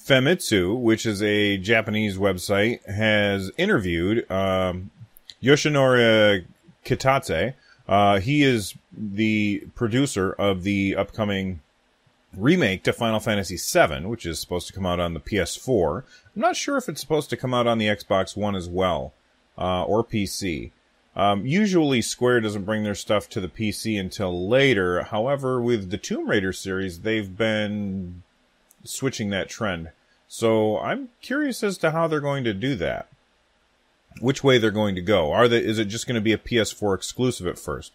Famitsu, which is a Japanese website, has interviewed Yoshinori Kitase. He is the producer of the upcoming remake to Final Fantasy VII, which is supposed to come out on the PS4. I'm not sure if it's supposed to come out on the Xbox One as well, or PC. Usually Square doesn't bring their stuff to the PC until later. However, with the Tomb Raider series, they've been switching that trend. So I'm curious as to how they're going to do that. Which way they're going to go. Is it just going to be a PS4 exclusive at first?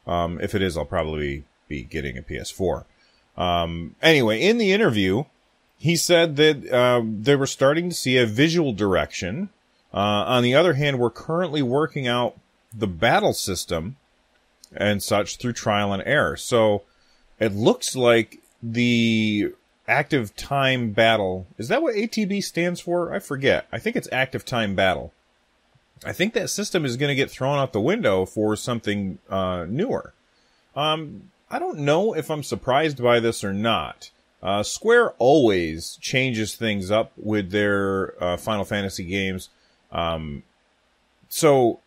If it is, I'll probably be getting a PS4. Anyway, in the interview, he said that they were starting to see a visual direction. On the other hand, we're currently working out the battle system and such through trial and error. So it looks like the active time battle, is that what ATB stands for? I forget. I think it's active time battle. I think that system is going to get thrown out the window for something newer. I don't know if I'm surprised by this or not. Square always changes things up with their Final Fantasy games. So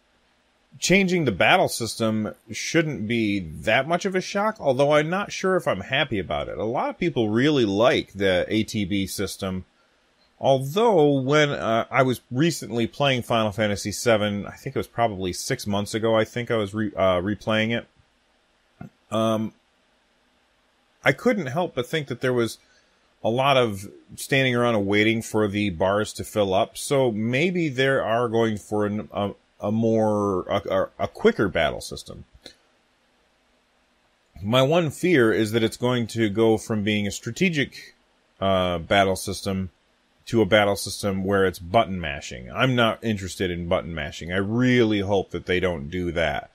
changing the battle system shouldn't be that much of a shock, although I'm not sure if I'm happy about it. A lot of people really like the ATB system. Although, when I was recently playing Final Fantasy VII, I think it was probably 6 months ago, I think I was replaying it. I couldn't help but think that there was a lot of standing around and waiting for the bars to fill up. So maybe they are going for a quicker battle system. My one fear is that it's going to go from being a strategic battle system to a battle system where it's button mashing. I'm not interested in button mashing. I really hope that they don't do that.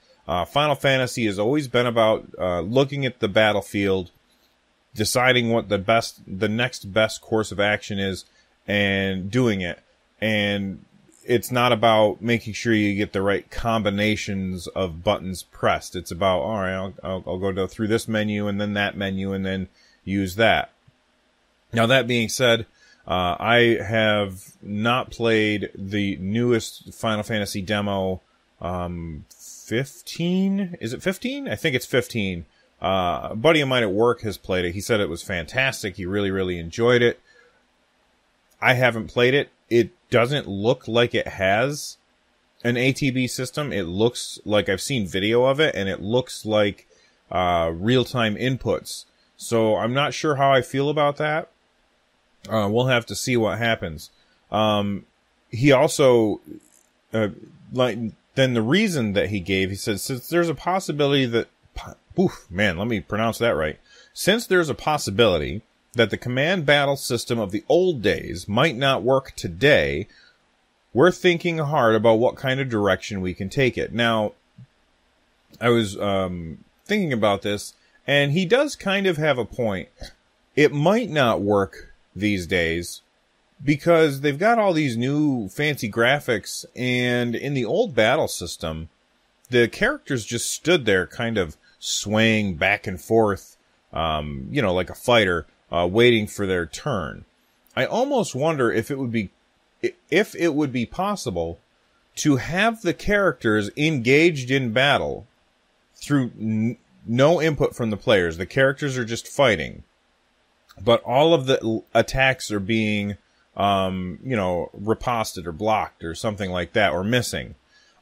Final Fantasy has always been about looking at the battlefield, deciding what the next best course of action is, and doing it. And it's not about making sure you get the right combinations of buttons pressed. It's about, all right, I'll go through this menu and then that menu and then use that. Now, that being said, I have not played the newest Final Fantasy demo, 15? Is it 15? I think it's 15. A buddy of mine at work has played it. He said it was fantastic. He really, really enjoyed it. I haven't played it. It doesn't look like it has an ATB system. It looks like, I've seen video of it, and it looks like real-time inputs. So I'm not sure how I feel about that. We'll have to see what happens. He also, then the reason that he gave, he said, since there's a possibility that, let me pronounce that right. Since there's a possibility that the command battle system of the old days might not work today, we're thinking hard about what kind of direction we can take it. Now, I was thinking about this, and he does kind of have a point. It might not work these days because they've got all these new fancy graphics, and in the old battle system, the characters just stood there kind of swaying back and forth, like a fighter, waiting for their turn. I almost wonder if it would be possible to have the characters engaged in battle through no input from the players. The characters are just fighting, but all of the attacks are being, riposted or blocked or something like that, or missing.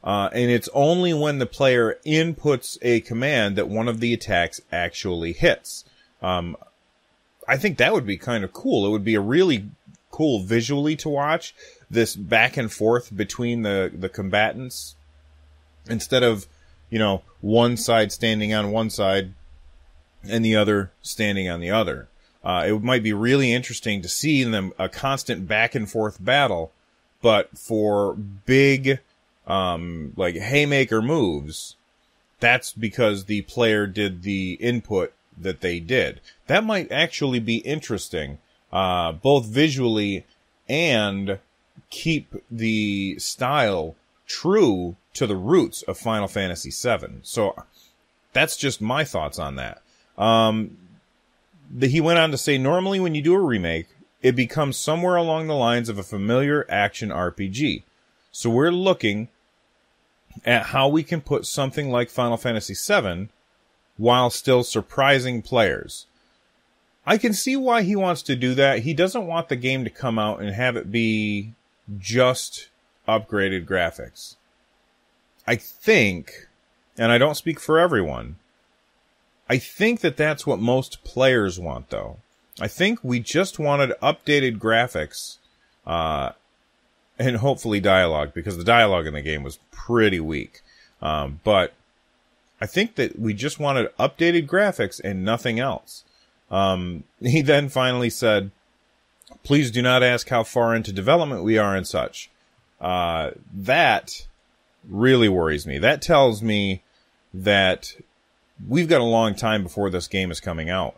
And it's only when the player inputs a command that one of the attacks actually hits. I think that would be kind of cool. It would be a really cool visually to watch, this back and forth between the combatants, instead of, one side standing on one side and the other standing on the other. It might be really interesting to see them a constant back and forth battle, but for big, haymaker moves, that's because the player did the input that they did. That might actually be interesting, both visually and keep the style true to the roots of Final Fantasy VII. So that's just my thoughts on that. He went on to say, normally when you do a remake, it becomes somewhere along the lines of a familiar action RPG. So we're looking at how we can put something like Final Fantasy VII while still surprising players. I can see why he wants to do that. He doesn't want the game to come out and have it be just upgraded graphics. I think, and I don't speak for everyone, I think that that's what most players want, though. I think we just wanted updated graphics, and hopefully dialogue, because the dialogue in the game was pretty weak. But I think that we just wanted updated graphics and nothing else. He then finally said, please do not ask how far into development we are and such. That really worries me. That tells me that we've got a long time before this game is coming out.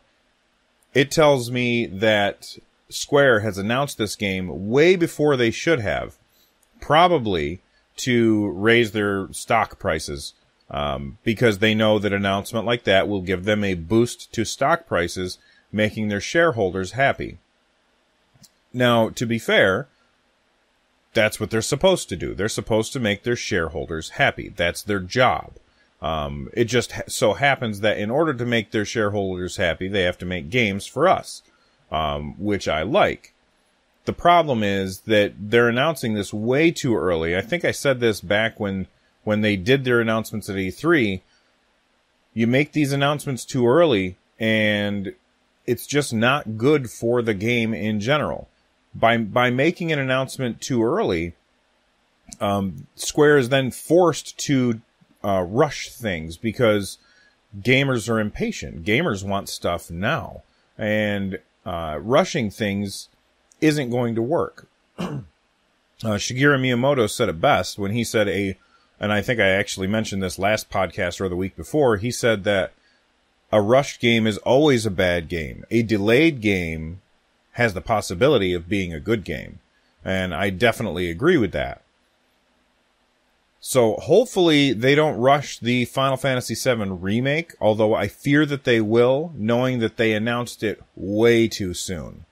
It tells me that Square has announced this game way before they should have, probably to raise their stock prices, because they know that an announcement like that will give them a boost to stock prices, making their shareholders happy. Now, to be fair, that's what they're supposed to do. They're supposed to make their shareholders happy. That's their job. It just so happens that in order to make their shareholders happy, they have to make games for us, which I like. The problem is that they're announcing this way too early. I think I said this back when they did their announcements at E3. You make these announcements too early, and it's just not good for the game in general. By making an announcement too early, Square is then forced to rush things because gamers are impatient. Gamers want stuff now, and rushing things isn't going to work. Shigeru Miyamoto said it best when he said and I think I actually mentioned this last podcast or the week before, he said that a rushed game is always a bad game. A delayed game has the possibility of being a good game. And I definitely agree with that. So hopefully they don't rush the Final Fantasy VII Remake, although I fear that they will, knowing that they announced it way too soon.